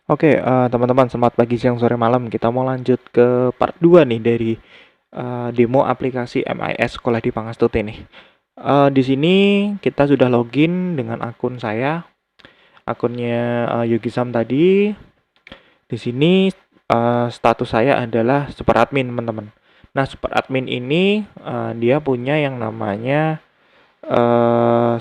Oke, teman-teman, selamat pagi, siang, sore, malam. Kita mau lanjut ke part 2 nih dari demo aplikasi MIS Sekolah di Pangastuti nih. Di sini kita sudah login dengan akun saya, akunnya Yogi Sam tadi. Di sini status saya adalah super admin, teman-teman. Nah, super admin ini dia punya yang namanya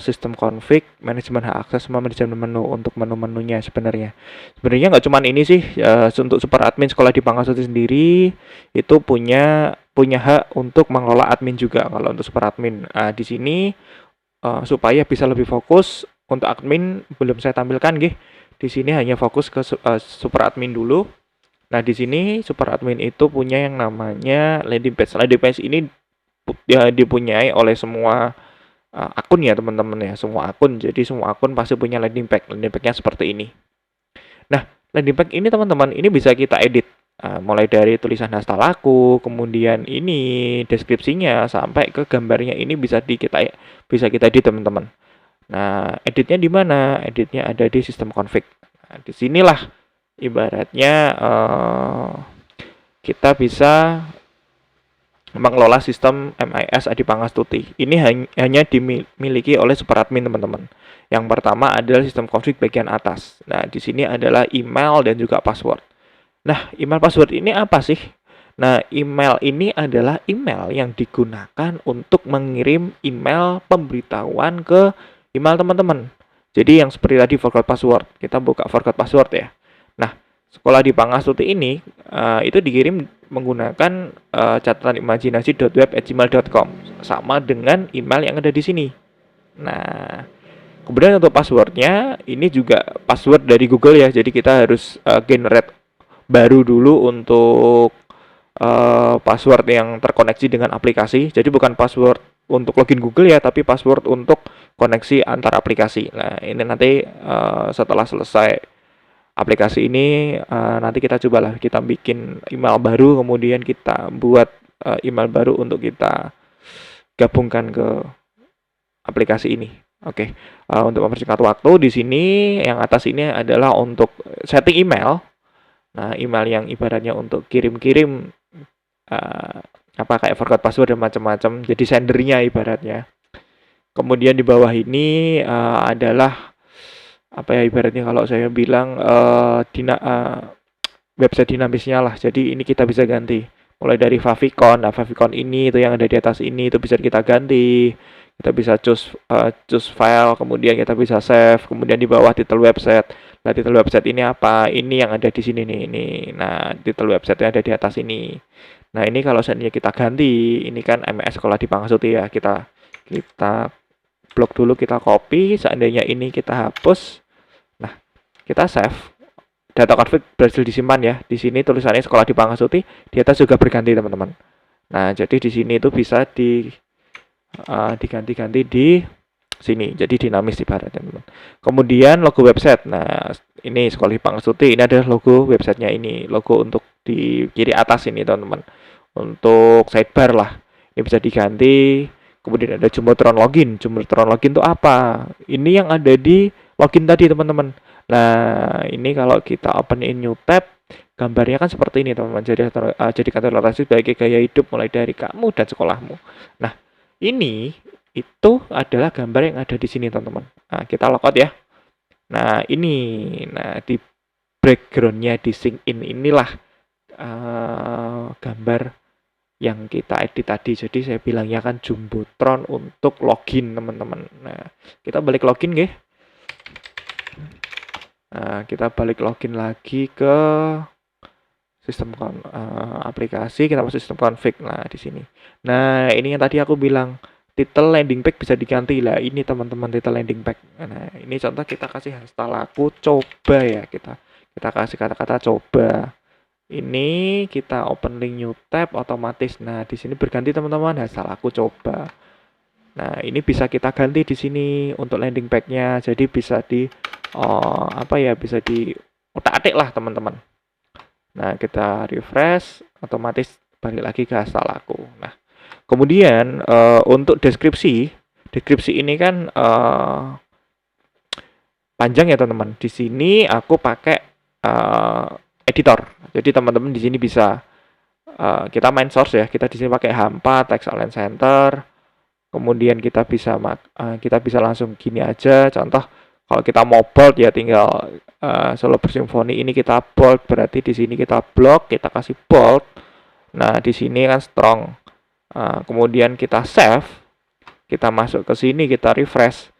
sistem config, manajemen hak akses, sama manajemen menu untuk menu-menunya sebenarnya. Sebenarnya nggak cuman ini sih, untuk super admin sekolah di Pangkasuti sendiri itu punya punya hak untuk mengelola admin juga kalau untuk super admin. Di sini supaya bisa lebih fokus untuk admin belum saya tampilkan nggih. Di sini hanya fokus ke super admin dulu. Nah, di sini super admin itu punya yang namanya landing page. Landing page ini ya, dipunyai oleh semua akun ya teman-teman ya, semua akun. Jadi semua akun pasti punya landing page. Landing page-nya seperti ini. Nah, landing page ini teman-teman, ini bisa kita edit. Mulai dari tulisan hasta laku, kemudian ini deskripsinya sampai ke gambarnya ini bisa kita edit teman-teman. Nah, editnya di mana? Editnya ada di sistem config. Nah, disinilah ibaratnya kita bisa mengelola sistem MIS Adi Pangastuti. Ini hanya dimiliki oleh superadmin, teman-teman. Yang pertama adalah sistem config bagian atas. Nah, di sini adalah email dan juga password. Nah, email password ini apa sih? Nah, email ini adalah email yang digunakan untuk mengirim email pemberitahuan ke email teman-teman. Jadi yang seperti tadi forgot password, kita buka forgot password ya. Nah, sekolah di Pangastuti ini itu dikirim menggunakan catatan imajinasi.web@gmail.com, sama dengan email yang ada di sini. Nah, kemudian untuk passwordnya ini juga password dari Google ya. Jadi kita harus generate baru dulu untuk password yang terkoneksi dengan aplikasi. Jadi bukan password untuk login Google ya, tapi password untuk koneksi antar aplikasi. Nah, ini nanti setelah selesai aplikasi ini, nanti kita cobalah kita bikin email baru, kemudian kita buat email baru untuk kita gabungkan ke aplikasi ini. Oke, untuk mempersingkat waktu di sini yang atas ini adalah untuk setting email. Nah, email yang ibaratnya untuk kirim-kirim uh, apa kayak forgot password dan macam-macam. Jadi sendernya ibaratnya. Kemudian di bawah ini adalah apa ya, ibaratnya kalau saya bilang website dinamisnya lah. Jadi ini kita bisa ganti. Mulai dari favicon, nah favicon ini itu yang ada di atas ini itu bisa kita ganti. Kita bisa choose file, kemudian kita bisa save, kemudian di bawah title website. Nah, title website ini apa? Ini yang ada di sini nih, ini. Nah, title website yang ada di atas ini. Nah, ini kalau seandainya kita ganti, ini kan MS Sekolah di Pangasuti ya. Kita blok dulu, kita copy, seandainya ini kita hapus. Nah, kita save. Data config berhasil disimpan ya. Di sini tulisannya Sekolah di Pangasuti, di atas juga berganti, teman-teman. Nah, jadi di sini itu bisa diganti-ganti di sini. Jadi dinamis ibaratnya, teman. Kemudian logo website. Nah, ini Sekolah di Pangasuti, ini adalah logo websitenya ini. Logo untuk di kiri atas ini, teman-teman. Untuk sidebar lah. Ini bisa diganti. Kemudian ada Jumbotron login. Jumbotron login itu apa? Ini yang ada di login tadi, teman-teman. Nah, ini kalau kita open in new tab, gambarnya kan seperti ini, teman-teman. Jadikan toleransi sebagai gaya hidup mulai dari kamu dan sekolahmu. Nah, ini itu adalah gambar yang ada di sini, teman-teman. Nah, kita logout ya. Nah, ini. Nah, di backgroundnya di sync in inilah gambar yang kita edit tadi. Jadi saya bilangnya kan Jumbotron untuk login, teman-teman. Nah, kita balik login nggih. Nah, kita balik login lagi ke sistem aplikasi, kita masuk sistem config. Nah, di sini. Nah, ini yang tadi aku bilang title landing page bisa diganti lah. Ini teman-teman title landing page. Nah, ini contoh kita kasih hashtag laku coba ya, kita kasih kata-kata coba. Ini kita open link new tab otomatis. Nah, di sini berganti, teman-teman, hashtag laku coba. Nah, ini bisa kita ganti di sini untuk landing page-nya. Jadi bisa bisa di otak-atik lah, teman-teman. Nah, kita refresh, otomatis balik lagi ke hashtag laku. Nah, kemudian untuk deskripsi ini kan panjang ya, teman-teman. Di sini aku pakai uh, editor. Jadi teman-teman di sini bisa kita main source ya. Kita di sini pakai H4 text align center. Kemudian kita bisa langsung gini aja. Contoh kalau kita mau bold ya tinggal Solo Bersymphony ini kita bold, berarti di sini kita block, kita kasih bold. Nah, di sini kan strong. Kemudian kita save, kita masuk ke sini, kita refresh.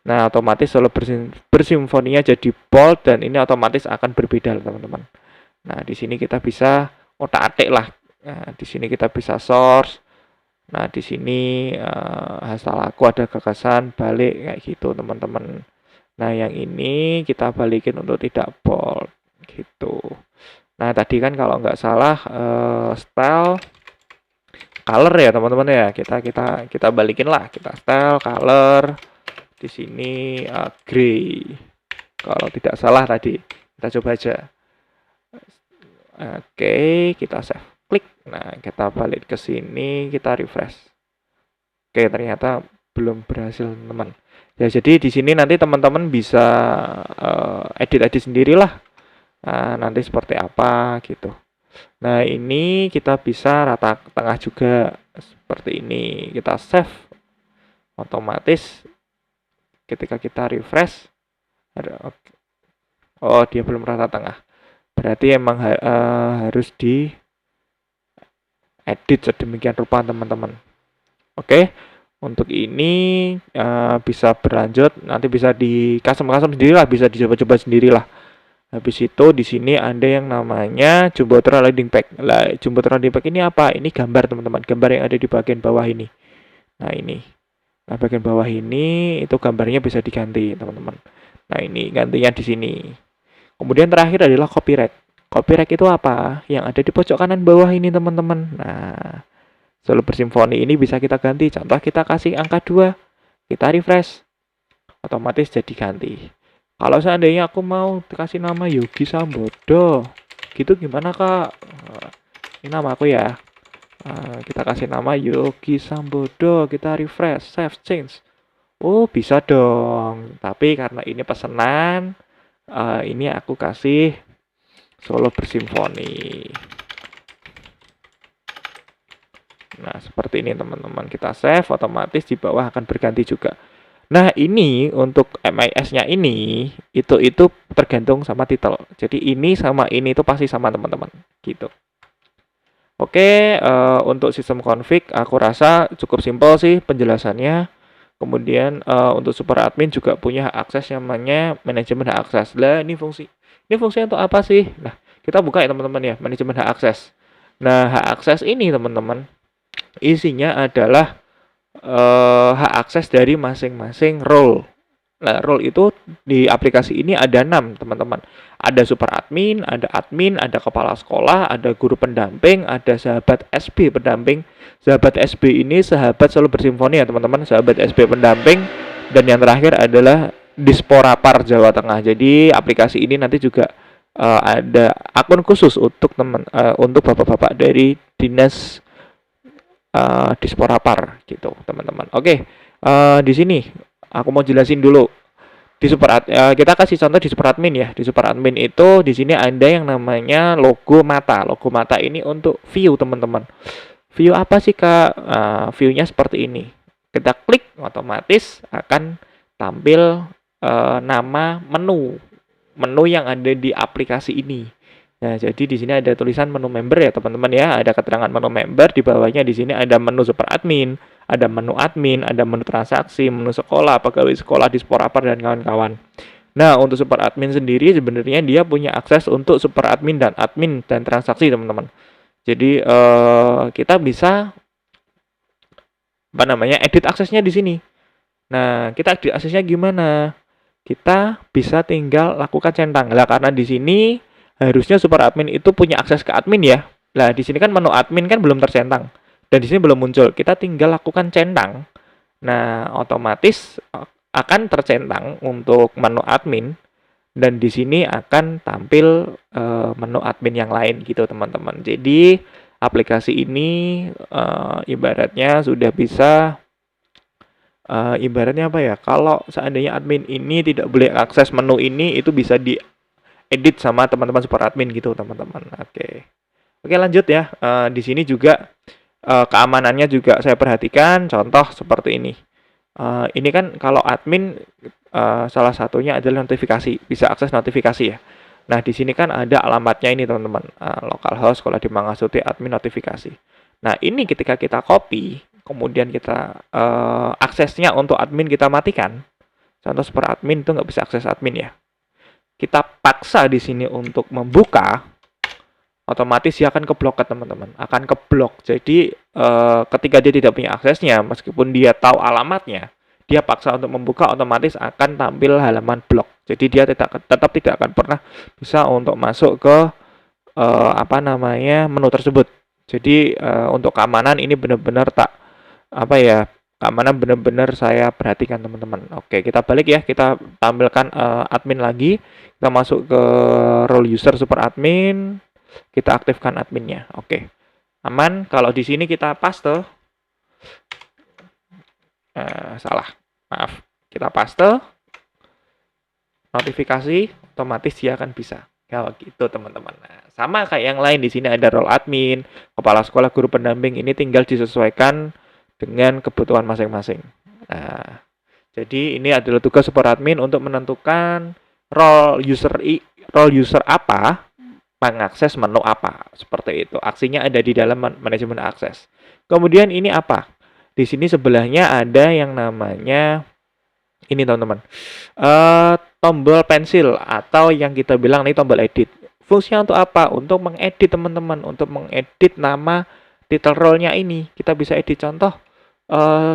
Nah, otomatis Solo Bersymphony-nya jadi bold dan ini otomatis akan berbeda, teman-teman. Nah, di sini kita bisa otak-atik lah. Nah, di sini kita bisa source. Nah, di sini asal aku ada gagasan balik kayak gitu, teman-teman. Nah, yang ini kita balikin untuk tidak bold gitu. Nah, tadi kan kalau nggak salah style color ya, teman-teman ya. Kita balikin lah, kita style color di sini gray. Kalau tidak salah tadi. Kita coba aja. Oke, kita save. Klik. Nah, kita balik ke sini, kita refresh. Oke, ternyata belum berhasil, teman. Ya, jadi di sini nanti teman-teman bisa edit-edit sendirilah. Nah, nanti seperti apa gitu. Nah, ini kita bisa rata tengah juga seperti ini. Kita save. Otomatis ketika kita refresh ada oh, dia belum rata tengah. Berarti emang harus di edit sedemikian rupa, teman-teman. Oke. Untuk ini bisa berlanjut, nanti bisa di custom sendirilah, bisa dicoba-coba sendirilah. Habis itu di sini ada yang namanya Jumbotron Landing Page. Lah, Jumbotron Landing Page ini apa? Ini gambar, teman-teman. Gambar yang ada di bagian bawah ini. Nah, ini. Nah, bagian bawah ini itu gambarnya bisa diganti, teman-teman. Nah, ini gantinya di sini. Kemudian terakhir adalah copyright. Copyright itu apa? Yang ada di pojok kanan bawah ini, teman-teman. Nah, Solo Bersymphony ini bisa kita ganti. Contoh kita kasih angka 2. Kita refresh. Otomatis jadi ganti. Kalau seandainya aku mau kasih nama Yogi Sambodo, gitu gimana, Kak? Ini nama aku ya. Kita kasih nama Yogi Sambodo, kita refresh, save change. Oh, bisa dong. Tapi karena ini pesanan, ini aku kasih Solo Bersymphony. Nah, seperti ini, teman-teman. Kita save, otomatis di bawah akan berganti juga. Nah, ini untuk MIS-nya ini itu tergantung sama title. Jadi ini sama ini itu pasti sama, teman-teman. Gitu. Oke, untuk sistem config aku rasa cukup simpel sih penjelasannya. Kemudian untuk super admin juga punya hak akses yang namanya manajemen hak akses. Lah, ini fungsi untuk apa sih? Nah, kita buka ya, teman-teman ya, manajemen hak akses. Nah, hak akses ini, teman-teman, isinya adalah hak akses dari masing-masing role. Nah, role itu di aplikasi ini ada 6, teman-teman. Ada super admin, ada kepala sekolah, ada guru pendamping, ada sahabat SB pendamping. Sahabat SB ini sahabat Solo Bersymphony ya, teman-teman. Sahabat SB pendamping. Dan yang terakhir adalah Disporapar Jawa Tengah. Jadi aplikasi ini nanti juga ada akun khusus untuk untuk bapak-bapak dari dinas Disporapar gitu, teman-teman. Oke, di sini aku mau jelasin dulu di kita kasih contoh di super admin ya. Di super admin itu di sini ada yang namanya logo mata. Logo mata ini untuk view, teman-teman. View apa sih, Kak? View-nya seperti ini. Kita klik, otomatis akan tampil nama menu yang ada di aplikasi ini. Nah, jadi di sini ada tulisan menu member ya, teman-teman ya. Ada keterangan menu member, di bawahnya di sini ada menu super admin, ada menu transaksi, menu sekolah, pegawai sekolah, Disporapar dan kawan-kawan. Nah, untuk super admin sendiri sebenarnya dia punya akses untuk super admin dan transaksi, teman-teman. Jadi kita bisa edit aksesnya di sini. Nah, kita edit aksesnya gimana? Kita bisa tinggal lakukan centang. Lah, karena di sini harusnya super admin itu punya akses ke admin ya. Lah, di sini kan menu admin kan belum tercentang. Dan di sini belum muncul. Kita tinggal lakukan centang. Nah, otomatis akan tercentang untuk menu admin. Dan di sini akan tampil menu admin yang lain gitu, teman-teman. Jadi, aplikasi ini ibaratnya sudah bisa ibaratnya apa ya? Kalau seandainya admin ini tidak boleh akses menu ini, itu bisa di edit sama teman-teman super admin gitu teman-teman. Oke, lanjut ya. Di sini juga keamanannya juga saya perhatikan. Contoh seperti ini. Ini kan kalau admin salah satunya adalah notifikasi, bisa akses notifikasi ya. Nah, di sini kan ada alamatnya ini teman-teman. Localhost kalau di Mangasuti admin notifikasi. Nah, ini ketika kita copy, kemudian kita aksesnya untuk admin kita matikan. Contoh super admin itu nggak bisa akses admin ya. Kita paksa di sini untuk membuka, otomatis dia akan keblok teman-teman, akan keblok. Jadi ketika dia tidak punya aksesnya, meskipun dia tahu alamatnya, dia paksa untuk membuka, otomatis akan tampil halaman blok. Jadi dia tetap tidak akan pernah bisa untuk masuk ke menu tersebut. Jadi untuk keamanan ini benar-benar keamanan benar-benar saya perhatikan teman-teman. Oke, kita balik ya, kita tampilkan admin lagi, kita masuk ke role user super admin, kita aktifkan adminnya. Oke, aman. Kalau di sini kita paste, kita paste notifikasi, otomatis dia akan bisa. Kalau gitu teman-teman. Nah, sama kayak yang lain, di sini ada role admin, kepala sekolah, guru pendamping, ini tinggal disesuaikan dengan kebutuhan masing-masing. Nah, jadi ini adalah tugas super admin untuk menentukan role user apa, mengakses menu apa, seperti itu. Aksinya ada di dalam manajemen akses. Kemudian ini apa? Di sini sebelahnya ada yang namanya ini teman-teman, tombol pensil atau yang kita bilang ini tombol edit. Fungsinya untuk apa? Untuk mengedit teman-teman, untuk mengedit nama title role-nya ini. Kita bisa edit, contoh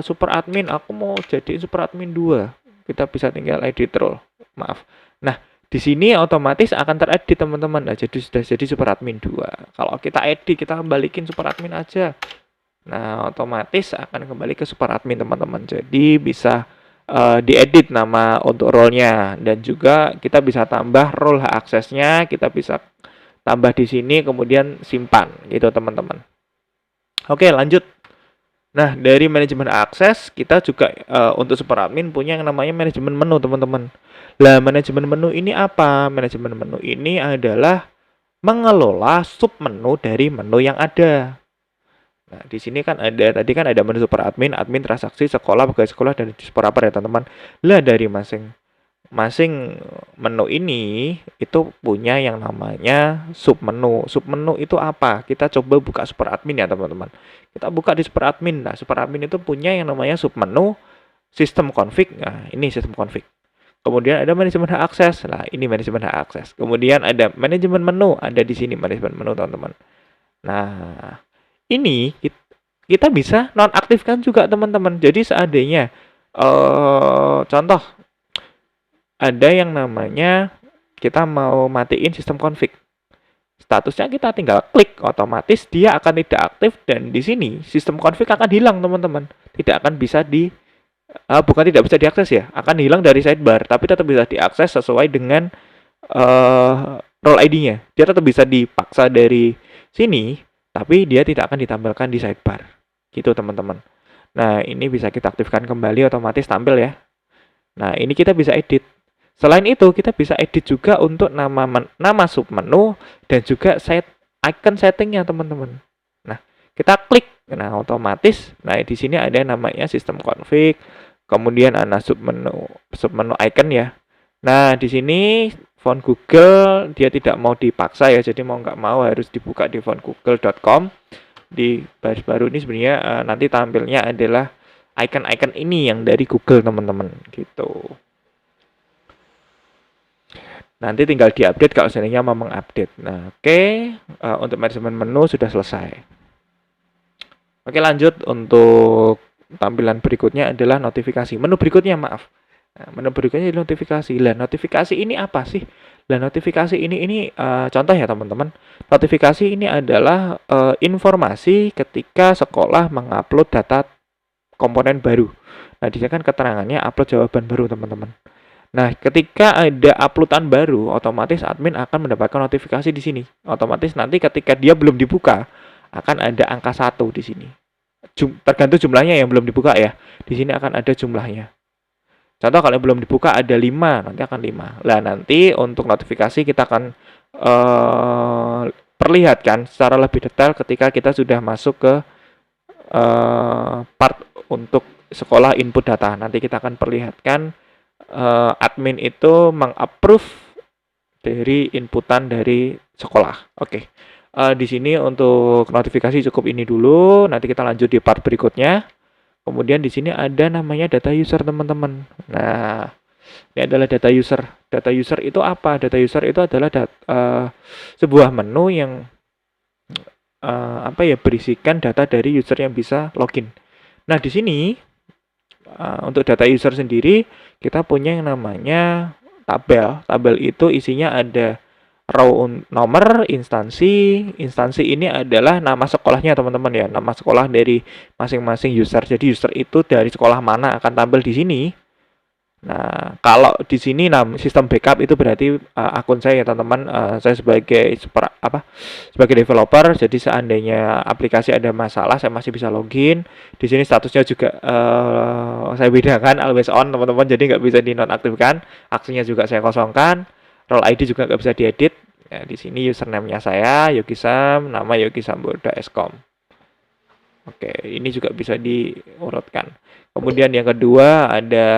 super admin, aku mau jadi super admin 2. Kita bisa tinggal edit role. Maaf. Nah, di sini otomatis akan teredit teman-teman. Nah, jadi sudah jadi super admin 2. Kalau kita edit, kita kembalikan super admin aja. Nah, otomatis akan kembali ke super admin teman-teman. Jadi bisa diedit nama untuk role-nya, dan juga kita bisa tambah role hak aksesnya, kita bisa tambah di sini kemudian simpan gitu teman-teman. Oke, lanjut. Nah, dari manajemen akses kita juga untuk super admin punya yang namanya manajemen menu teman-teman. Lah, manajemen menu ini apa? Manajemen menu ini adalah mengelola sub menu dari menu yang ada. Nah, di sini kan tadi kan ada menu super admin, admin transaksi, sekolah, pegawai sekolah, dan super apa ya teman-teman. Lah, dari masing menu ini itu punya yang namanya sub menu. Sub menu itu apa? Kita coba buka super admin ya teman-teman. Kita buka di super admin. Nah, super admin itu punya yang namanya sub menu, sistem config. Nah, ini sistem config. Kemudian ada manajemen hak akses. Nah, ini manajemen hak akses. Kemudian ada manajemen menu, ada di sini manajemen menu teman-teman. Nah, ini kita bisa nonaktifkan juga teman-teman. Jadi seandainya contoh ada yang namanya kita mau matiin sistem config, statusnya kita tinggal klik, otomatis dia akan tidak aktif, dan di sini sistem config akan hilang teman-teman. Tidak akan bisa bukan tidak bisa diakses ya, akan hilang dari sidebar, tapi tetap bisa diakses sesuai dengan role ID-nya. Dia tetap bisa dipaksa dari sini, tapi dia tidak akan ditampilkan di sidebar. Gitu teman-teman. Nah, ini bisa kita aktifkan kembali, otomatis tampil ya. Nah, ini kita bisa edit. Selain itu, kita bisa edit juga untuk nama submenu dan juga icon settingnya teman-teman. Nah, kita klik. Nah, otomatis. Nah, di sini ada namanya sistem config. Kemudian ada submenu icon ya. Nah, di sini font Google dia tidak mau dipaksa ya, jadi mau nggak mau harus dibuka di fontgoogle.com. Di baris baru ini sebenarnya nanti tampilnya adalah icon-icon ini yang dari Google teman-teman gitu. Nanti tinggal diupdate kalau seandainya mau mengupdate. Nah, oke. Untuk manajemen menu sudah selesai. Oke, lanjut. Untuk tampilan berikutnya adalah notifikasi. Menu berikutnya, maaf. Nah, menu berikutnya notifikasi. Lah, notifikasi ini apa sih? Lah, notifikasi ini contoh ya teman-teman. Notifikasi ini adalah informasi ketika sekolah mengupload data komponen baru. Nah, di sini kan keterangannya upload jawaban baru teman-teman. Nah, ketika ada uploadan baru, otomatis admin akan mendapatkan notifikasi di sini. Otomatis nanti ketika dia belum dibuka, akan ada angka 1 di sini. Tergantung jumlahnya yang belum dibuka ya. Di sini akan ada jumlahnya. Contoh kalau belum dibuka ada 5, nanti akan 5. Lah nanti untuk notifikasi kita akan perlihatkan secara lebih detail ketika kita sudah masuk ke part untuk sekolah input data. Nanti kita akan perlihatkan admin itu mengapprove dari inputan dari sekolah. Oke. Di sini untuk notifikasi cukup ini dulu. Nanti kita lanjut di part berikutnya. Kemudian di sini ada namanya data user, teman-teman. Nah, ini adalah data user. Data user itu apa? Data user itu adalah sebuah menu yang berisikan data dari user yang bisa login. Nah, di sini untuk data user sendiri kita punya yang namanya tabel. Tabel itu isinya ada row nomor, instansi. Instansi ini adalah nama sekolahnya, teman-teman ya. Nama sekolah dari masing-masing user. Jadi user itu dari sekolah mana akan tampil di sini. Nah, kalau di sini sistem backup itu berarti akun saya ya, teman-teman. Saya sebagai sebagai developer, jadi seandainya aplikasi ada masalah, saya masih bisa login. Di sini statusnya juga saya bedakan always on, teman-teman. Jadi nggak bisa dinonaktifkan. Aksinya juga saya kosongkan. Role ID juga nggak bisa diedit. Ya, di sini username-nya saya Yogisam, nama yogisamboda.escom. Oke, ini juga bisa diurutkan. Kemudian yang kedua ada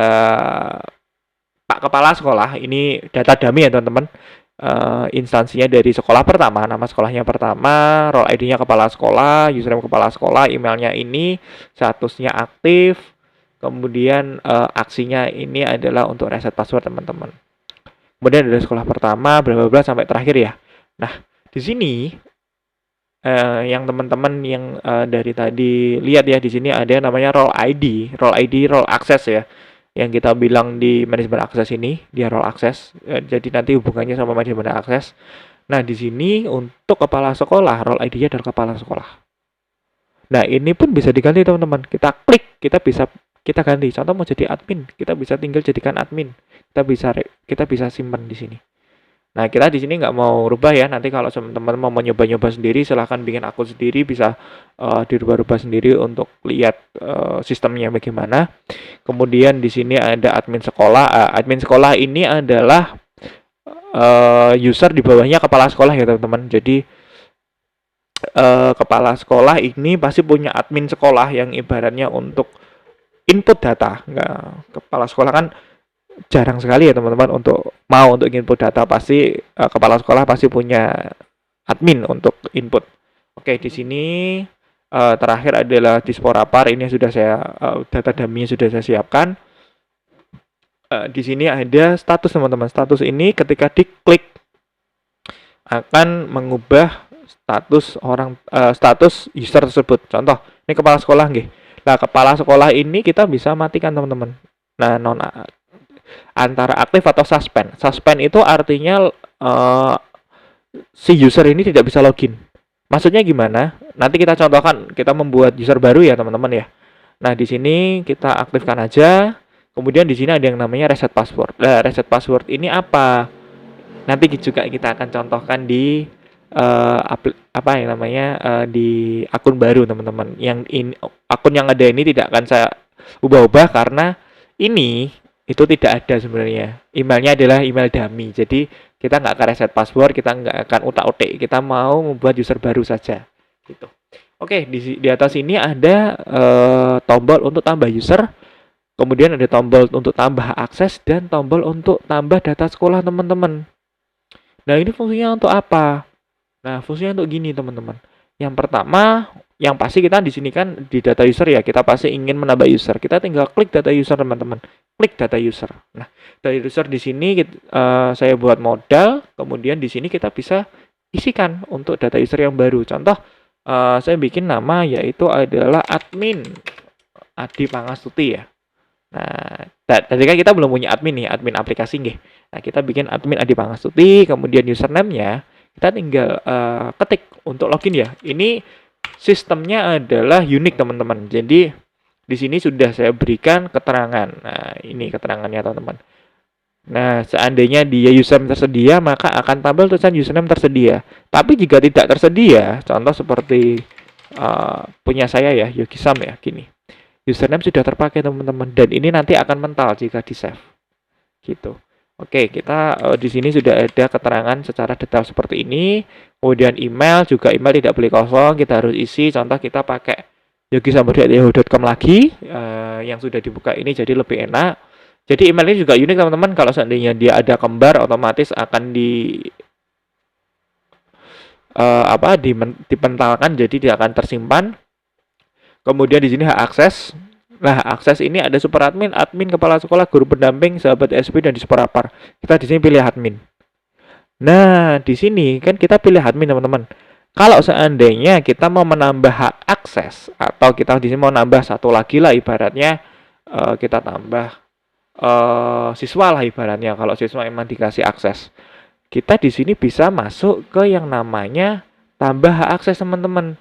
Pak Kepala Sekolah. Ini data dummy ya, teman-teman. Instansinya dari sekolah pertama, nama sekolahnya pertama, role ID-nya kepala sekolah, username kepala sekolah, emailnya ini, statusnya aktif. Kemudian aksinya ini adalah untuk reset password, teman-teman. Kemudian dari sekolah pertama, bla bla bla sampai terakhir ya. Nah, di sini yang teman-teman yang dari tadi lihat ya, di sini ada yang namanya role ID, role access ya. Yang kita bilang di manajemen akses ini, dia role access. Jadi nanti hubungannya sama manajemen akses. Nah, di sini untuk kepala sekolah, role ID-nya adalah kepala sekolah. Nah, ini pun bisa diganti, teman-teman. Kita klik, kita ganti. Contoh mau jadi admin, kita bisa tinggal jadikan admin. Kita bisa simpan di sini. Nah, kita di sini nggak mau rubah ya. Nanti kalau teman-teman mau nyoba-nyoba sendiri, silahkan bikin akun sendiri, bisa dirubah-rubah sendiri untuk lihat sistemnya bagaimana. Kemudian di sini ada admin sekolah. Admin sekolah ini adalah user di bawahnya kepala sekolah ya, teman-teman. Jadi kepala sekolah ini pasti punya admin sekolah yang ibaratnya untuk input data. Kepala sekolah kan jarang sekali ya, teman-teman, untuk input data. Pasti kepala sekolah pasti punya admin untuk input. Oke, di sini terakhir adalah Disporapar. Ini sudah saya data dummy sudah saya siapkan. Di sini ada status, teman-teman. Status ini ketika diklik akan mengubah status user tersebut. Contoh, ini kepala sekolah nggih. Nah, kepala sekolah ini kita bisa matikan, teman-teman. Nah, antara aktif atau suspend. Suspend itu artinya si user ini tidak bisa login. Maksudnya gimana? Nanti kita contohkan, kita membuat user baru ya, teman-teman ya. Nah, di sini kita aktifkan aja. Kemudian di sini ada yang namanya reset password. Nah, reset password ini apa? Nanti juga kita akan contohkan di di akun baru, teman-teman. Akun yang ada ini tidak akan saya ubah-ubah karena ini itu tidak ada sebenarnya. Emailnya adalah email dummy. Jadi kita nggak akan reset password, kita nggak akan utak-utik. Kita mau membuat user baru saja. Gitu. Oke, di atas ini ada tombol untuk tambah user. Kemudian ada tombol untuk tambah akses dan tombol untuk tambah data sekolah, teman-teman. Nah, ini fungsinya untuk apa? Nah, fungsinya untuk gini, teman-teman. Yang pertama, yang pasti kita di sini kan di data user ya, kita pasti ingin menambah user. Kita tinggal klik data user, teman-teman. Klik data user. Nah, data user di sini saya buat modal, kemudian di sini kita bisa isikan untuk data user yang baru. Contoh, saya bikin nama yaitu adalah admin Adi Pangastuti ya. Nah, tadi kan kita belum punya admin nih, admin aplikasi nggih. Nah, kita bikin admin Adi Pangastuti, kemudian username-nya kita tinggal ketik untuk login ya. Ini sistemnya adalah unik, teman-teman. Jadi di sini sudah saya berikan keterangan. Nah, ini keterangannya, teman-teman. Nah, seandainya dia username tersedia, maka akan tampil tulisan username tersedia. Tapi jika tidak tersedia, contoh seperti punya saya ya, Yogisam ya, gini. username sudah terpakai teman-teman, dan ini nanti akan mental jika di save gitu. Oke, kita di sini sudah ada keterangan secara detail seperti ini. Kemudian email juga, email tidak boleh kosong, kita harus isi. Contoh kita pakai yogisambodo@yahoo.com lagi yang sudah dibuka ini, jadi lebih enak. Jadi email ini juga unik teman-teman. Kalau seandainya dia ada kembar, otomatis akan dipentalkan, jadi dia akan tersimpan. Kemudian di sini hak akses. Nah, akses ini ada super admin, admin, kepala sekolah, guru pendamping, sahabat SP, dan di superapar. Kita di sini pilih admin. Nah, di sini kan kita pilih admin, teman-teman. Kalau seandainya kita mau menambah hak akses, atau kita di sini mau nambah satu lagi lah, ibaratnya kita tambah siswa lah ibaratnya. Kalau siswa emang dikasih akses, kita di sini bisa masuk ke yang namanya tambah hak akses, teman-teman.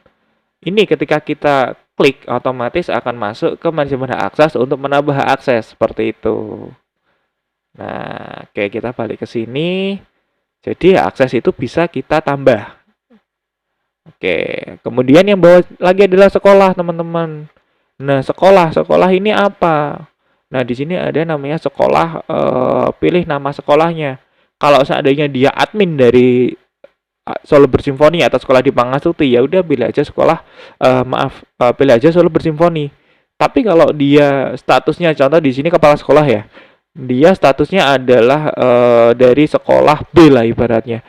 Ini ketika kita klik, otomatis akan masuk ke manajemen hak akses untuk menambah hak akses seperti itu. Nah, oke, kita balik ke sini. Jadi hak akses itu bisa kita tambah. Oke, kemudian yang bawah lagi adalah sekolah, teman-teman. Nah, sekolah ini apa? Nah, di sini ada namanya sekolah, pilih nama sekolahnya. Kalau seandainya dia admin dari Solo Bersimfoni atau sekolah di Pangasuti, ya udah pilih aja sekolah, pilih aja Solo Bersimfoni. Tapi kalau dia statusnya, contoh di sini kepala sekolah ya, dia statusnya adalah dari sekolah B lah ibaratnya.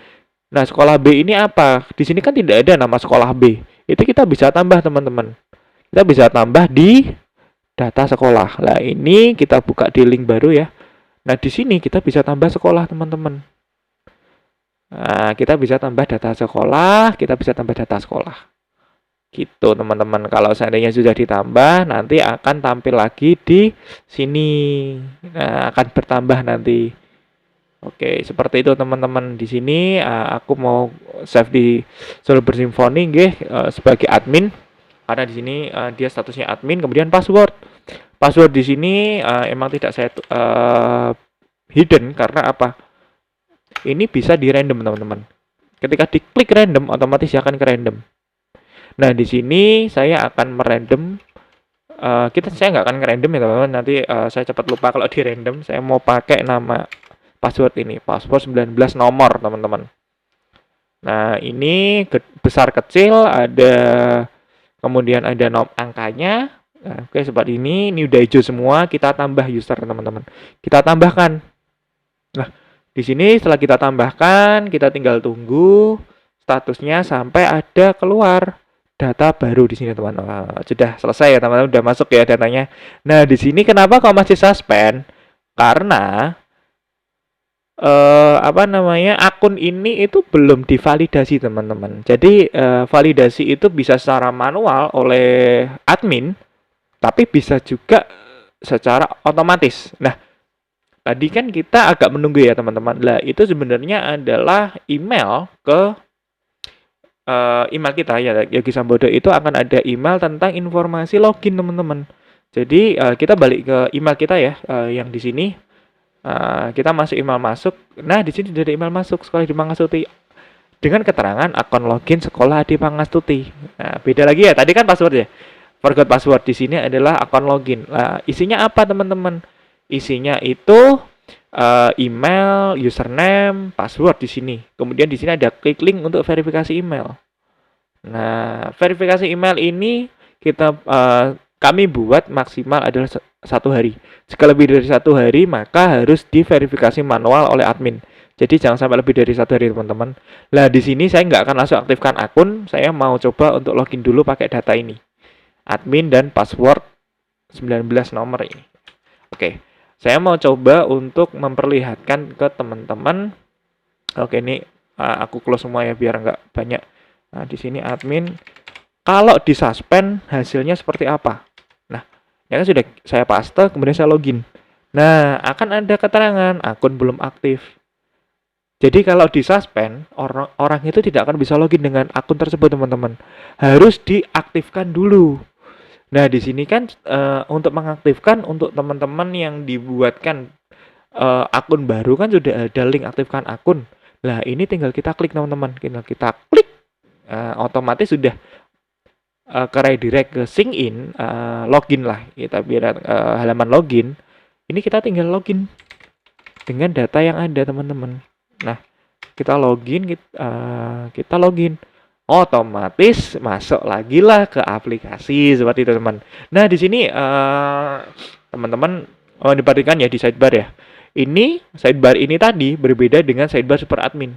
Nah, sekolah B ini apa? Di sini kan tidak ada nama sekolah B. Itu kita bisa tambah, teman-teman. Kita bisa tambah di data sekolah. Nah, ini kita buka di link baru ya. Nah, di sini kita bisa tambah sekolah, teman-teman. Nah, kita bisa tambah data sekolah, kita bisa tambah data sekolah. Gitu, teman-teman. Kalau seandainya sudah ditambah, nanti akan tampil lagi di sini. Nah, akan bertambah nanti. Oke, seperti itu teman-teman. Di sini aku mau save di Solo Bersimfoni sebagai admin. Karena di sini dia statusnya admin, kemudian password. Password di sini emang tidak saya hidden karena apa? Ini bisa di random, teman-teman. Ketika diklik random, otomatis dia akan ke random. Nah, di sini saya akan merandom. Saya nggak akan ngerandom ya, teman-teman. Nanti saya cepat lupa kalau di random. Saya mau pakai nama password ini, password 19 nomor, teman-teman. Nah, ini besar kecil, kemudian ada angkanya. Nah, oke, seperti ini udah hijau semua. Kita tambah user, teman-teman. Kita tambahkan. Nah, di sini setelah kita tambahkan, kita tinggal tunggu statusnya sampai ada keluar data baru di sini, teman-teman. Sudah selesai ya, teman-teman. Udah masuk ya datanya. Nah, di sini kenapa kok masih suspend? Karena akun ini itu belum divalidasi, teman-teman. Jadi validasi itu bisa secara manual oleh admin, tapi bisa juga secara otomatis. Nah, tadi kan kita agak menunggu ya, teman-teman. Lah, itu sebenarnya adalah email ke email kita ya, Yogi Sambodo itu akan ada email tentang informasi login, teman-teman. Jadi kita balik ke email kita ya, yang di sini. Kita masuk email masuk. Nah, di sini sudah ada email masuk sekolah di Pangasuti dengan keterangan akun login sekolah di Pangasuti. Nah, beda lagi ya. Tadi kan password ya. Forgot password, di sini adalah akun login. Nah, isinya apa, teman-teman? Isinya itu email, username, password di sini. Kemudian di sini ada klik link untuk verifikasi email. Nah, verifikasi email ini kami buat maksimal adalah 1 hari. Jika lebih dari 1 hari, maka harus diverifikasi manual oleh admin. Jadi jangan sampai lebih dari 1 hari, teman-teman. Nah, di sini saya nggak akan langsung aktifkan akun. Saya mau coba untuk login dulu pakai data ini. Admin dan password 19 nomor ini. Oke, saya mau coba untuk memperlihatkan ke teman-teman. Oke, ini aku close semua ya biar nggak banyak. Nah, di sini admin. Kalau disuspend hasilnya seperti apa? Nah, ya kan sudah saya paste, kemudian saya login. Nah, akan ada keterangan akun belum aktif. Jadi kalau disuspend, orang itu tidak akan bisa login dengan akun tersebut, teman-teman. Harus diaktifkan dulu. Nah, di sini kan untuk mengaktifkan untuk teman-teman yang dibuatkan akun baru kan sudah ada link aktifkan akun. Nah, ini tinggal kita klik, teman-teman. Tinggal kita klik, otomatis sudah ke redirect ke sync in, login lah kita biar halaman login. Ini kita tinggal login dengan data yang ada teman-teman. Nah, kita login, kita login, otomatis masuk lagi lah ke aplikasi seperti itu teman. Nah di sini teman-teman diperhatikan ya di sidebar ya. Ini sidebar ini tadi berbeda dengan sidebar super admin.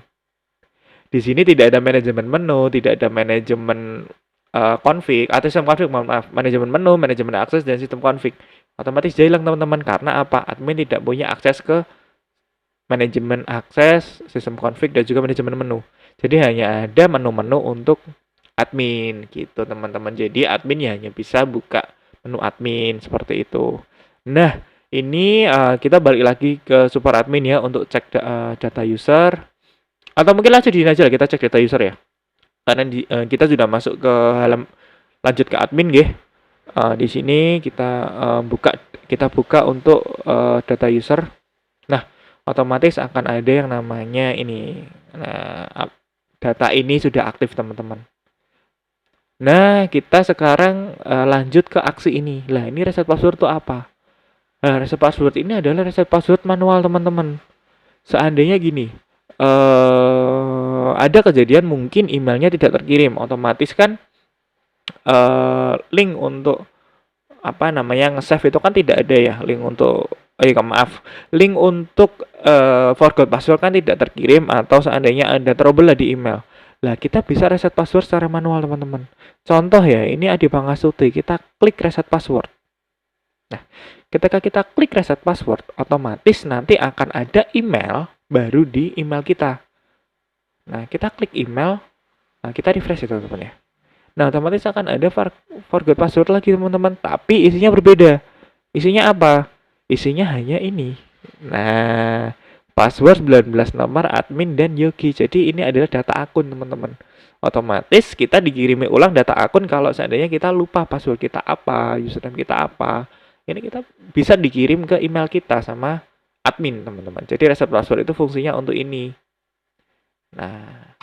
Di sini tidak ada manajemen menu, tidak ada manajemen config atau sistem config, maaf, manajemen menu, manajemen akses dan sistem config. Otomatis hilang teman-teman karena apa? Admin tidak punya akses ke manajemen akses, sistem config dan juga manajemen menu. Jadi hanya ada menu-menu untuk admin gitu teman-teman. Jadi admin ya hanya bisa buka menu admin seperti itu. Nah, ini kita balik lagi ke super admin ya untuk cek data user. Atau mungkin lanjut aja lah, kita cek data user ya. Karena kita sudah masuk ke lanjut ke admin ya. Di sini kita buka untuk data user. Nah, otomatis akan ada yang namanya ini. Nah, data ini sudah aktif teman-teman. Nah, kita sekarang lanjut ke aksi ini. Lah, ini reset password itu apa? Nah, reset password ini adalah reset password manual teman-teman. Seandainya gini, ada kejadian mungkin emailnya tidak terkirim, otomatis kan link untuk apa namanya nge-save itu kan tidak ada ya, link untuk link untuk forgot password kan tidak terkirim, atau seandainya ada trouble lah di email. Lah kita bisa reset password secara manual teman-teman. Contoh ya, ini Adi Pangasuti, kita klik reset password. Nah, ketika kita klik reset password, otomatis nanti akan ada email baru di email kita. Nah, kita klik email, nah kita refresh itu teman-teman ya. Nah, otomatis akan ada forgot password lagi teman-teman, tapi isinya berbeda. Isinya apa? Isinya hanya ini. Nah, password 19 nomor admin dan Yogi. Jadi ini adalah data akun teman-teman. Otomatis kita dikirimi ulang data akun kalau seandainya kita lupa password kita apa, username kita apa. Ini kita bisa dikirim ke email kita sama admin teman-teman. Jadi reset password itu fungsinya untuk ini. Nah,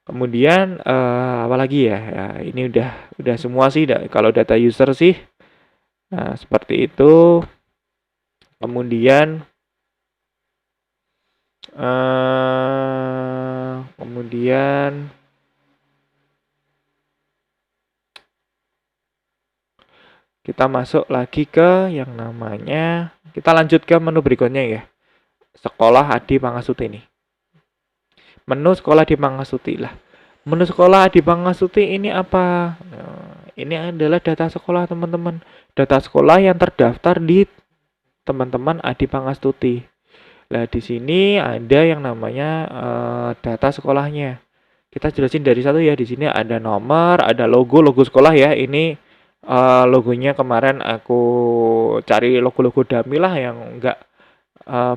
kemudian apa lagi ya? Ya ini udah semua sih. Kalau data user sih, nah seperti itu. Kemudian kita masuk lagi ke yang namanya, kita lanjut ke menu berikutnya ya. Sekolah Adi Pangasuti ini. Menu sekolah Adi Pangasuti lah. Menu sekolah Adi Pangasuti ini apa? Nah, ini adalah data sekolah teman-teman. Data sekolah yang terdaftar di teman-teman Adi Pangasuti. Nah, di sini ada yang namanya data sekolahnya. Kita jelasin dari satu ya. Di sini ada nomor, ada logo sekolah ya. Ini logonya kemarin aku cari logo-logo dummy lah yang enggak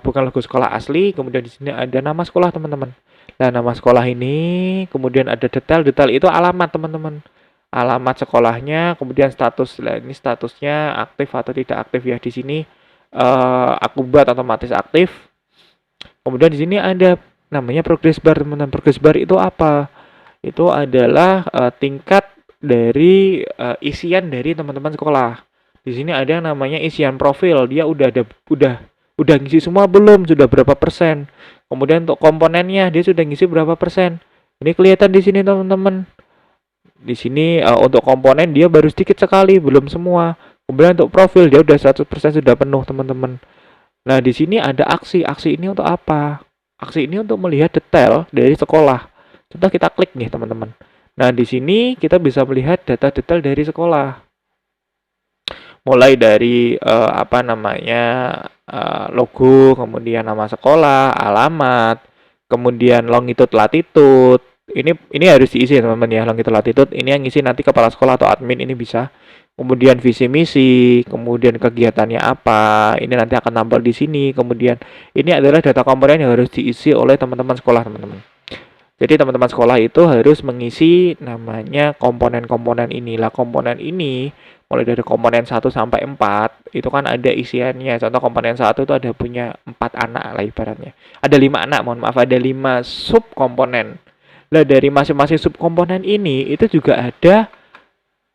bukan logo sekolah asli. Kemudian di sini ada nama sekolah teman-teman. Nah, nama sekolah ini, kemudian ada detail itu alamat teman-teman. Alamat sekolahnya, kemudian status. Nah, ini statusnya aktif atau tidak aktif ya. Di sini aku buat otomatis aktif. Kemudian di sini ada namanya progress bar teman-teman. Progress bar itu apa? Itu adalah tingkat dari isian dari teman-teman sekolah. Di sini ada yang namanya isian profil. Dia udah ngisi semua belum? Sudah berapa persen? Kemudian untuk komponennya dia sudah ngisi berapa persen? Ini kelihatan di sini teman-teman. Di sini untuk komponen dia baru sedikit sekali, belum semua. Kemudian untuk profil dia udah 100% sudah penuh teman-teman. Nah, di sini ada aksi. Aksi ini untuk apa? Aksi ini untuk melihat detail dari sekolah. Contoh kita klik nih, teman-teman. Nah, di sini kita bisa melihat data-detail dari sekolah. Mulai dari logo, kemudian nama sekolah, alamat, kemudian longitude latitude. Ini harus diisi teman-teman ya, longitude latitude. Ini yang ngisi nanti kepala sekolah atau admin ini bisa. Kemudian visi misi, kemudian kegiatannya apa, ini nanti akan tampil di sini. Kemudian ini adalah data komponen yang harus diisi oleh teman-teman sekolah teman-teman. Jadi teman-teman sekolah itu harus mengisi namanya komponen-komponen inilah. Komponen ini mulai dari komponen 1 sampai 4 itu kan ada isiannya. Contoh komponen 1 itu ada punya 4 anak lah ibaratnya. Ada 5 anak, mohon maaf, ada 5 sub komponen. Lah dari masing-masing subkomponen ini itu juga ada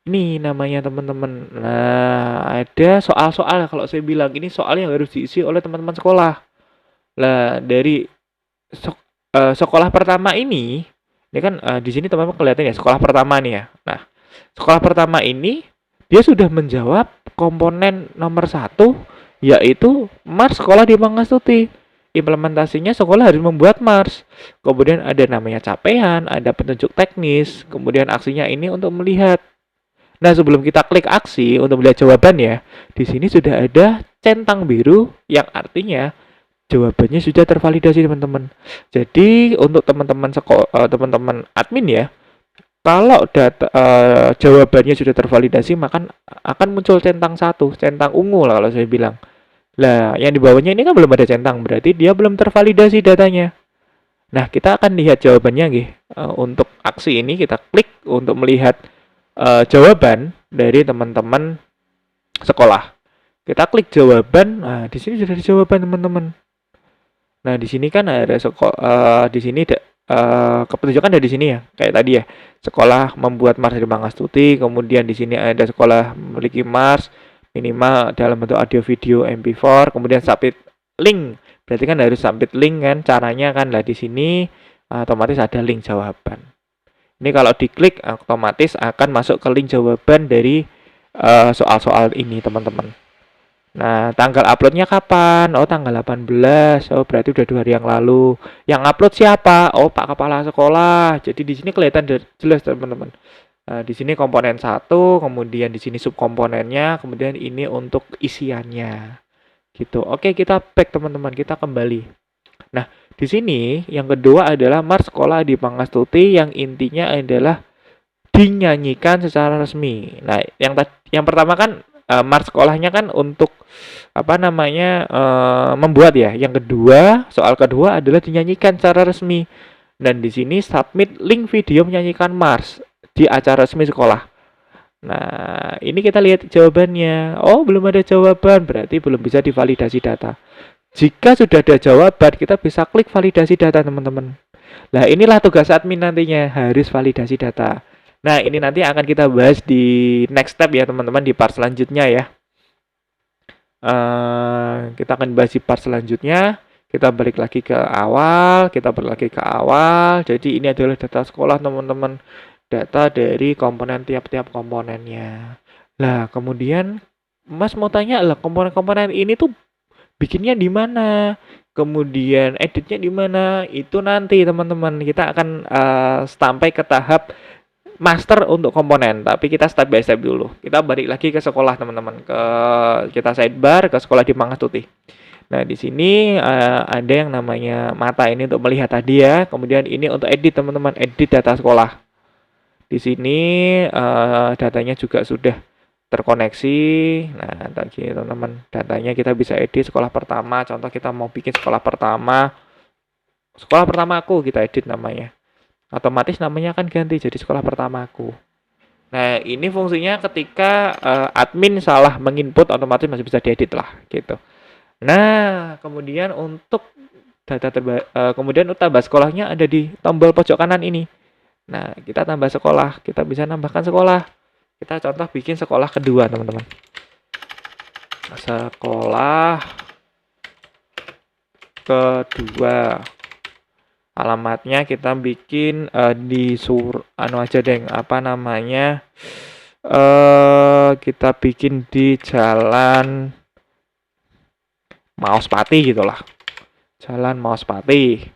ini namanya teman-teman. Nah, ada soal-soal kalau saya bilang ini soal yang harus diisi oleh teman-teman sekolah. Lah dari sekolah pertama ini kan di sini teman-teman kelihatan ya sekolah pertama nih ya. Nah, sekolah pertama ini dia sudah menjawab komponen nomor satu yaitu Mars sekolah di Mangastuti. Implementasinya sekolah harus membuat Mars. Kemudian ada namanya capaian, ada petunjuk teknis, kemudian aksinya ini untuk melihat. Nah, sebelum kita klik aksi untuk melihat jawabannya, di sini sudah ada centang biru yang artinya jawabannya sudah tervalidasi teman-teman. Jadi untuk teman-teman teman-teman admin ya, kalau data jawabannya sudah tervalidasi maka akan muncul centang satu, centang ungu lah kalau saya bilang. Lah, yang di bawahnya ini kan belum ada centang, berarti dia belum tervalidasi datanya. Nah, kita akan lihat jawabannya nggih. Untuk aksi ini kita klik untuk melihat jawaban dari teman-teman sekolah. Kita klik jawaban. Nah, di sini sudah ada jawaban teman-teman. Nah, di sini kan ada di sini kepetunjukan ada di sini ya, kayak tadi ya. Sekolah membuat Mars dari Mangastuti, kemudian di sini ada sekolah memiliki Mars minimal dalam bentuk audio video MP4, kemudian submit link. Berarti kan harus submit link kan, caranya kan lah di sini otomatis ada link jawaban. Ini kalau diklik otomatis akan masuk ke link jawaban dari soal-soal ini, teman-teman. Nah, tanggal uploadnya kapan? Oh, tanggal 18. Oh, berarti udah 2 hari yang lalu. Yang upload siapa? Oh, Pak Kepala Sekolah. Jadi di sini kelihatan jelas, teman-teman. Di sini komponen satu, kemudian di sini subkomponennya, kemudian ini untuk isiannya. Gitu. Oke, kita back, teman-teman. Kita kembali. Nah, di sini yang kedua adalah Mars Sekolah di Mangastuti yang intinya adalah dinyanyikan secara resmi. Nah, yang pertama kan Mars sekolahnya kan untuk apa namanya membuat ya. Yang kedua, soal kedua adalah dinyanyikan secara resmi. Dan di sini submit link video menyanyikan Mars di acara resmi sekolah. Nah, ini kita lihat jawabannya. Oh, belum ada jawaban, berarti belum bisa divalidasi data. Jika sudah ada jawaban, kita bisa klik validasi data, teman-teman. Nah, inilah tugas admin nantinya, harus validasi data. Nah, ini nanti akan kita bahas di next step ya, teman-teman, di part selanjutnya ya. Kita akan bahas di part selanjutnya. Kita balik lagi ke awal. Jadi ini adalah data sekolah, teman-teman. Data dari komponen tiap-tiap komponennya. Lah, kemudian Mas mau tanya lah, komponen-komponen ini tuh bikinnya di mana? Kemudian editnya di mana? Itu nanti, teman-teman. Kita akan sampai ke tahap master untuk komponen, tapi kita step by step dulu. Kita balik lagi ke sekolah, teman-teman. Kita sidebar ke sekolah di Mangastuti. Nah, di sini ada yang namanya mata ini untuk melihat tadi ya. Kemudian ini untuk edit, teman-teman, edit data sekolah. Di sini datanya juga sudah terkoneksi. Nah, tadi teman-teman, datanya kita bisa edit sekolah pertama. Contoh kita mau bikin sekolah pertama aku kita edit namanya. Otomatis namanya akan ganti jadi sekolah pertamaku. Nah, ini fungsinya ketika admin salah menginput, otomatis masih bisa diedit lah gitu. Nah, kemudian untuk kemudian tambah sekolahnya ada di tombol pojok kanan ini. Nah, kita tambah sekolah, kita bisa nambahkan sekolah. Kita contoh bikin sekolah kedua, teman-teman. Sekolah kedua. Alamatnya kita bikin di aja deng, apa namanya, kita bikin di Jalan Maospati gitulah, Jalan Maospati.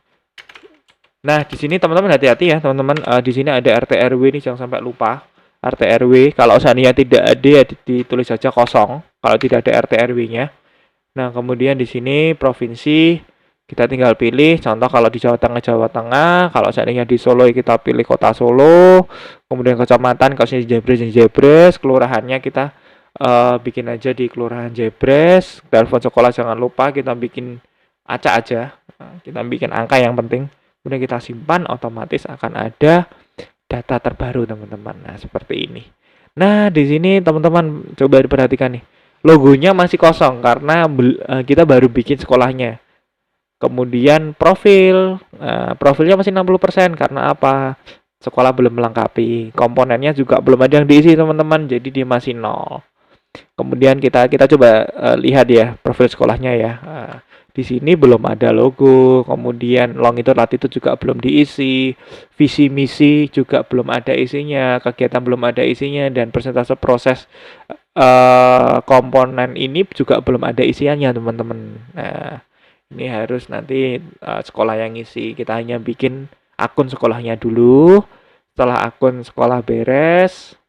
Nah, di sini teman-teman hati-hati ya, teman-teman. Di sini ada RT RW ini, jangan sampai lupa RT RW. Kalau seandainya tidak ada ya ditulis saja kosong kalau tidak ada RT RW-nya. Nah, kemudian di sini provinsi kita tinggal pilih, contoh kalau di Jawa Tengah, kalau seandainya di Solo kita pilih kota Solo, kemudian kecamatan, kalau sini Jebres, kelurahannya kita bikin aja di kelurahan Jebres, telepon sekolah jangan lupa kita bikin acak aja, kita bikin angka yang penting, kemudian kita simpan, otomatis akan ada data terbaru, teman-teman. Nah, seperti ini. Nah, di sini teman-teman coba diperhatikan nih, logonya masih kosong karena kita baru bikin sekolahnya. Kemudian profil, profilnya masih 60% karena apa? Sekolah belum melengkapi, komponennya juga belum ada yang diisi teman-teman, jadi dia masih nol. Kemudian kita kita coba lihat ya profil sekolahnya ya. Di sini belum ada logo, kemudian longitude latitude juga belum diisi, visi misi juga belum ada isinya, kegiatan belum ada isinya, dan persentase proses komponen ini juga belum ada isiannya teman-teman. Nah, ini harus nanti sekolah yang ngisi. Kita hanya bikin akun sekolahnya dulu. Setelah akun sekolah beres,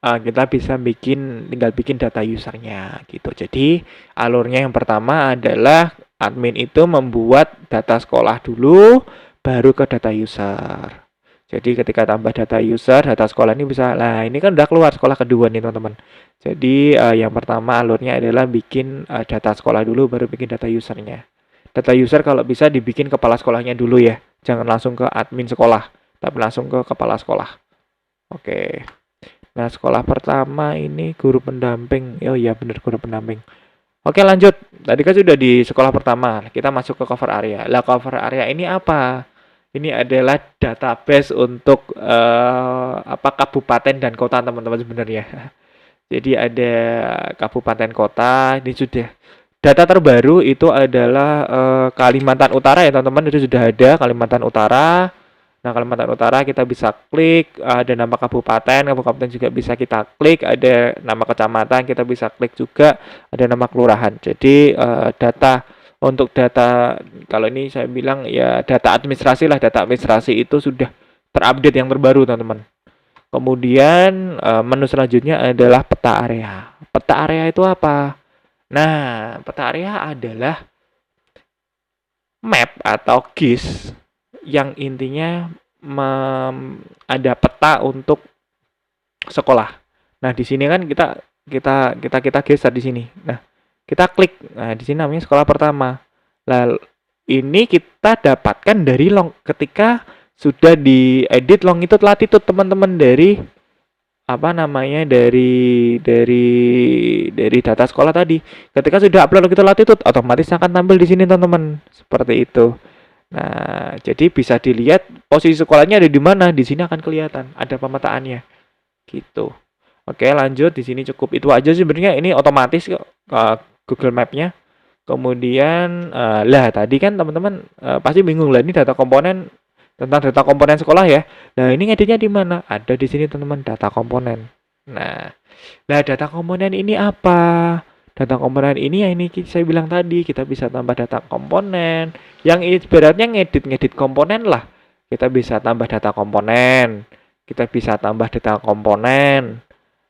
kita bisa tinggal bikin data usernya gitu. Jadi alurnya yang pertama adalah admin itu membuat data sekolah dulu, baru ke data user. Jadi ketika tambah data user, data sekolah ini bisa, lah ini kan udah keluar sekolah kedua nih teman-teman. Jadi yang pertama alurnya adalah bikin data sekolah dulu, baru bikin data usernya. Data user kalau bisa dibikin kepala sekolahnya dulu ya, jangan langsung ke admin sekolah, tapi langsung ke kepala sekolah. Oke. Nah, sekolah pertama ini guru pendamping. Oh iya, benar guru pendamping. Oke, lanjut. Tadi kan sudah di sekolah pertama. Kita masuk ke cover area. Lah, cover area ini apa? Ini adalah database untuk apa kabupaten dan kota teman-teman sebenarnya. Jadi ada kabupaten kota. Ini sudah data terbaru itu adalah Kalimantan Utara ya teman-teman. Itu sudah ada Kalimantan Utara. Nah, Kalimantan Utara kita bisa klik, ada nama kabupaten, kabupaten juga bisa kita klik, ada nama kecamatan, kita bisa klik juga, ada nama kelurahan. Jadi data untuk data kalau ini saya bilang ya data administrasi lah, data administrasi itu sudah terupdate yang terbaru, teman-teman. Kemudian menu selanjutnya adalah peta area. Peta area itu apa? Nah, peta area adalah map atau GIS yang intinya ada peta untuk sekolah. Nah, di sini kan kita geser di sini. Nah, kita klik. Nah, di sini namanya sekolah pertama. Lalu ini kita dapatkan dari ketika sudah diedit longitude latitude teman-teman dari apa namanya dari data sekolah tadi. Ketika sudah upload longitude latitude, otomatis akan tampil di sini teman-teman. Seperti itu. Nah, jadi bisa dilihat posisi sekolahnya ada di mana. Di sini akan kelihatan ada pemetaannya. Gitu. Oke, lanjut. Di sini cukup itu aja sebenarnya. Ini otomatis kok Google Map-nya. Kemudian lah tadi kan teman-teman pasti bingung lah ini data komponen tentang data komponen sekolah ya. Nah, ini ngeditnya di mana? Ada di sini teman-teman data komponen. Nah, lah data komponen ini apa? Data komponen ini ya ini saya bilang tadi kita bisa tambah data komponen yang ibaratnya ngedit komponen lah. Kita bisa tambah data komponen, kita bisa tambah data komponen.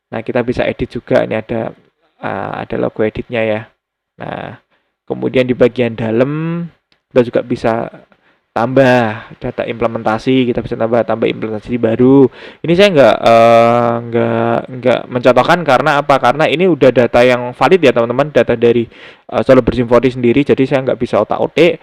Nah, kita bisa edit juga. Ini ada logo editnya ya. Nah, kemudian di bagian dalam kita juga bisa tambah data implementasi, kita bisa tambah implementasi baru. Ini saya nggak mencontohkan karena apa? Karena ini udah data yang valid ya teman-teman, data dari Solo Bersimponi sendiri. Jadi saya nggak bisa otak-atik.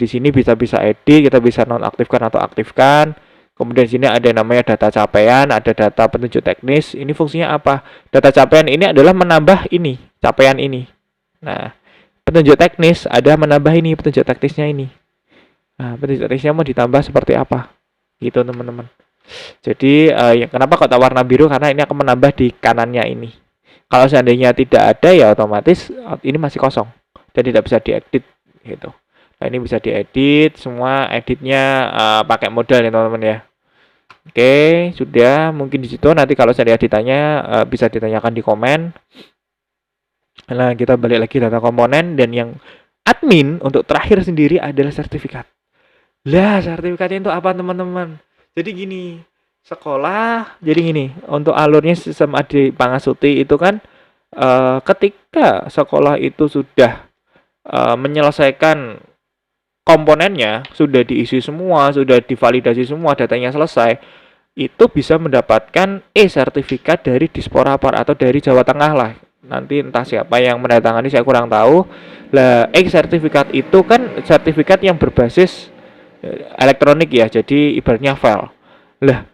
Di sini bisa edit, kita bisa nonaktifkan atau aktifkan. Kemudian di sini ada namanya data capaian, ada data petunjuk teknis. Ini fungsinya apa? Data capaian ini adalah menambah ini, capaian ini. Nah, petunjuk teknis ada menambah ini, petunjuk teknisnya ini. Nah, petunjuk teknisnya mau ditambah seperti apa? Gitu teman-teman. Jadi kenapa kok warna biru? Karena ini akan menambah di kanannya ini. Kalau seandainya tidak ada ya otomatis ini masih kosong dan tidak bisa diedit gitu. Nah, ini bisa diedit, semua editnya pakai modal ya teman-teman ya. Oke, sudah mungkin di situ nanti kalau saya ditanya bisa ditanyakan di komen. Nah, kita balik lagi data komponen dan yang admin untuk terakhir sendiri adalah sertifikat. Lah, sertifikatnya itu apa teman-teman? Jadi gini, jadi gini, untuk alurnya sistem Adi Pangasuti itu kan ketika sekolah itu sudah menyelesaikan komponennya, sudah diisi semua, sudah divalidasi semua, datanya selesai, itu bisa mendapatkan sertifikat dari Disporapar atau dari Jawa Tengah lah. Nanti entah siapa yang mendatangani saya kurang tahu. Lah, sertifikat itu kan sertifikat yang berbasis elektronik ya, jadi ibaratnya file. Lah,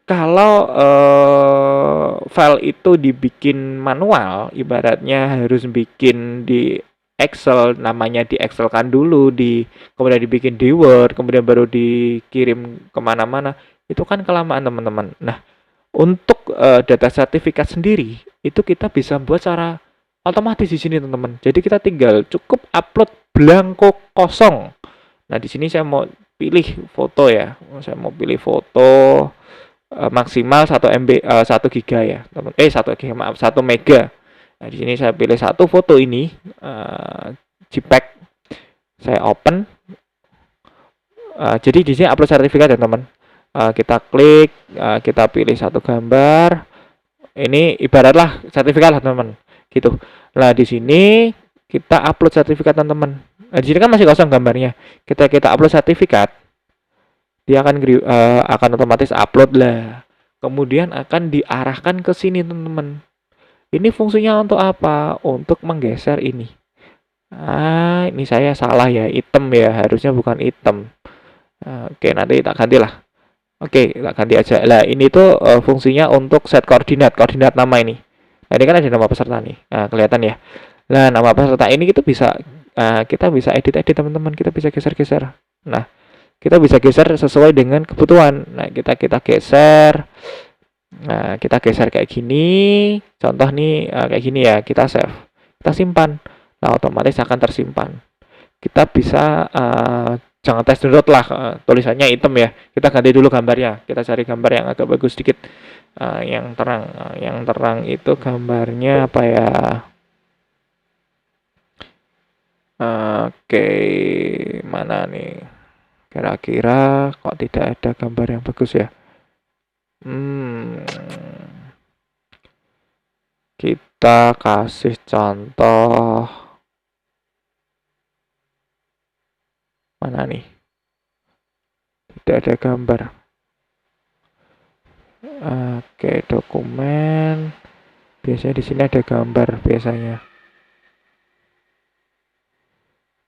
kalau file itu dibikin manual, ibaratnya harus bikin di Excel, namanya di Excel kan dulu, kemudian dibikin di Word, kemudian baru dikirim kemana-mana, itu kan kelamaan teman-teman. Nah, untuk data sertifikat sendiri, itu kita bisa buat secara otomatis di sini teman-teman. Jadi kita tinggal cukup upload blanko kosong. Nah, di sini saya mau pilih foto ya. Saya mau pilih foto maksimal 1 MB 1 giga ya, teman. 1 giga, maaf, 1 mega. Nah, di sini saya pilih satu foto ini JPEG. Saya open. Jadi di sini upload sertifikat ya, teman. Kita klik, kita pilih satu gambar. Ini ibaratlah sertifikat lah, teman. Gitu. Nah, di sini kita upload sertifikat, teman-teman. Nah, di sini kan masih kosong gambarnya. Kita upload sertifikat, dia akan otomatis upload lah. Kemudian akan diarahkan ke sini, teman-teman. Ini fungsinya untuk apa? Untuk menggeser ini. Ini saya salah ya, item ya, harusnya bukan item. Oke, nanti tak ganti lah. Oke, tak ganti aja. Lah, ini tuh fungsinya untuk set koordinat nama ini. Nah, ini kan ada nama peserta nih. Nah, kelihatan ya. Nah, nama peserta ini kita bisa edit-edit, teman-teman. Kita bisa geser-geser. Nah, kita bisa geser sesuai dengan kebutuhan. Nah, kita geser. Nah, kita geser kayak gini. Contoh nih kayak gini ya. Kita save. Kita simpan. Nah, otomatis akan tersimpan. Kita bisa jangan test download lah, tulisannya hitam ya. Kita ganti dulu gambarnya. Kita cari gambar yang agak bagus sedikit. Yang terang. Yang terang itu gambarnya apa ya? Oke, mana nih? Kira-kira kok tidak ada gambar yang bagus ya? Kita kasih contoh. Mana nih? Tidak ada gambar. Oke, dokumen. Biasanya di sini ada gambar biasanya.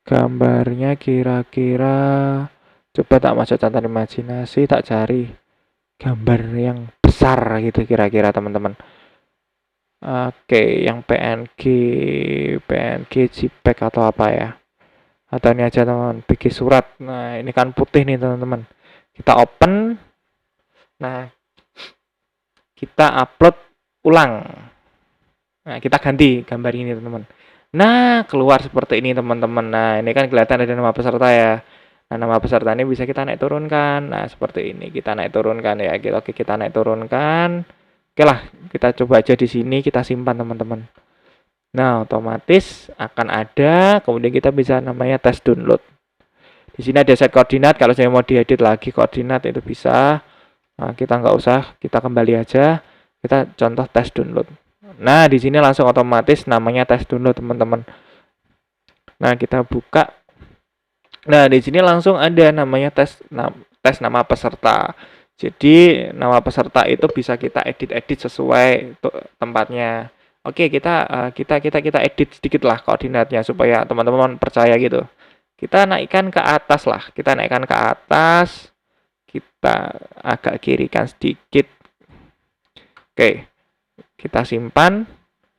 Gambarnya kira-kira, coba tak masuk catatan imajinasi, tak cari gambar yang besar gitu kira-kira, teman-teman. Oke, yang PNG JPEG atau apa ya? Atau ini aja, teman, bikin surat. Nah, ini kan putih nih, teman-teman. Kita open. Nah, kita upload ulang. Nah, kita ganti gambar ini, teman-teman. Nah, keluar seperti ini, teman-teman. Nah, ini kan kelihatan ada nama peserta ya. Nah, nama peserta ini bisa kita naik turunkan. Nah, seperti ini. Kita naik turunkan ya. Oke, kita naik turunkan. Oke lah, kita coba aja di sini, kita simpan, teman-teman. Nah, otomatis akan ada, kemudian kita bisa namanya test download. Di sini ada set koordinat, kalau saya mau diedit lagi koordinat itu bisa. Nah, kita nggak usah, kita kembali aja. Kita contoh test download. Nah, di sini langsung otomatis namanya test download, teman-teman. Nah, kita buka. Nah, di sini langsung ada namanya tes nama peserta. Jadi, nama peserta itu bisa kita edit sesuai tempatnya. Oke, kita edit sedikit lah koordinatnya supaya teman-teman percaya gitu. Kita naikkan ke atas lah. Kita naikkan ke atas. Kita agak kirikan sedikit. Oke. Kita simpan,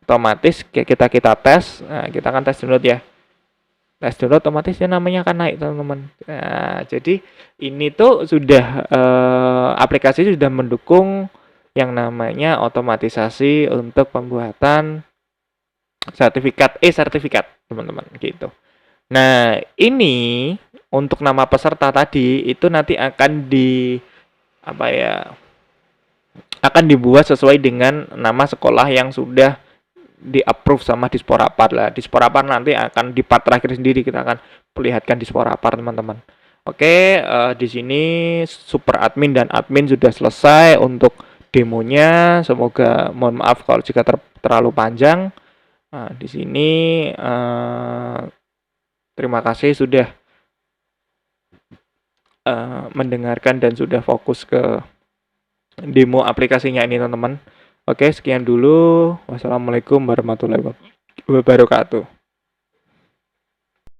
otomatis kita tes. Nah, kita akan tes download ya. Tes download otomatis ya namanya akan naik, teman-teman. Nah, jadi ini tuh sudah aplikasi sudah mendukung yang namanya otomatisasi untuk pembuatan sertifikat, teman-teman, gitu. Nah, ini untuk nama peserta tadi itu nanti akan akan dibuat sesuai dengan nama sekolah yang sudah di-approve sama Disporapar lah. Disporapar nanti akan di part terakhir sendiri kita akan perlihatkan Disporapar, teman-teman. Oke, di sini super admin dan admin sudah selesai untuk demonya. Semoga, mohon maaf kalau jika terlalu panjang. Nah, di sini terima kasih sudah mendengarkan dan sudah fokus ke demo aplikasinya ini, teman-teman. Oke, sekian dulu. Wassalamualaikum warahmatullahi wabarakatuh.